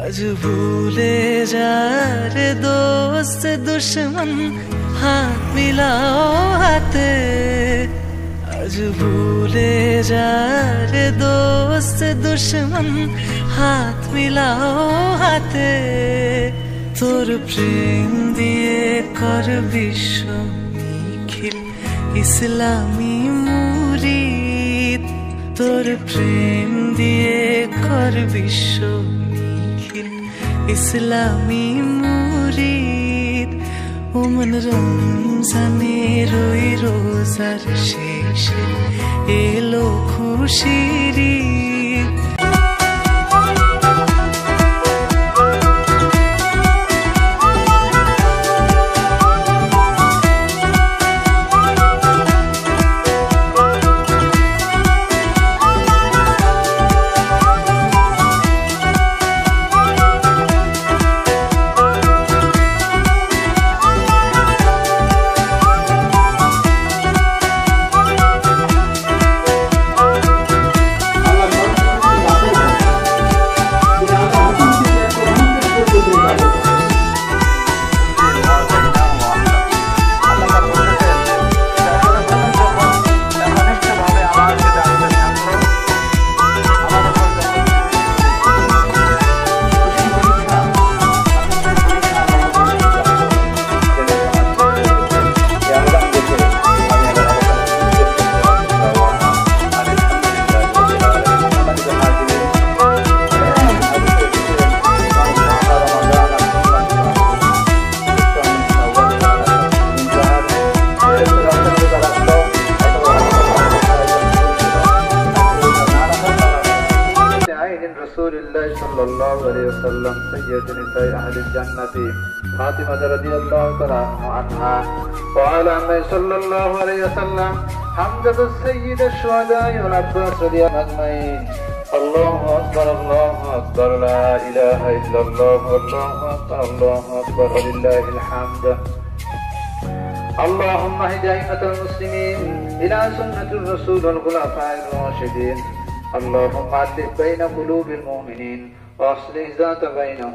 आज भूले जा रे दोस्त दुश्मन हाथ मिलाओ हाथे। आज भूले जा रे दोस्त दुश्मन हाथ मिलाओ हाथे। তোর প্রেম দিয়ে কর বিশ্ব নিখিল ইসলামী মুরিদ। তোর প্রেম দিয়ে কর বিশ্ব নিখিল ইসলামী মুরিদ। ওমন রমজানের ওই রোজার শেষে এলো খুশির ঈদ। رسول الله صلى الله عليه وسلم سيد نساء أهل الجنة فاطمة رضي الله تعالى عنها وعلى النبي صلى الله عليه وسلم حمزة السيد الشهداء والعباس رضي الله أجمعين. الله أكبر الله أكبر لا إله إلا الله الله أكبر الله أكبر ولله الحمد. اللهم اهد أئمة المسلمين إلى سنة الرسول والخلفاء الراشدين. اللهم ألف بين قلوب المؤمنين وأصلح ذات بينهم.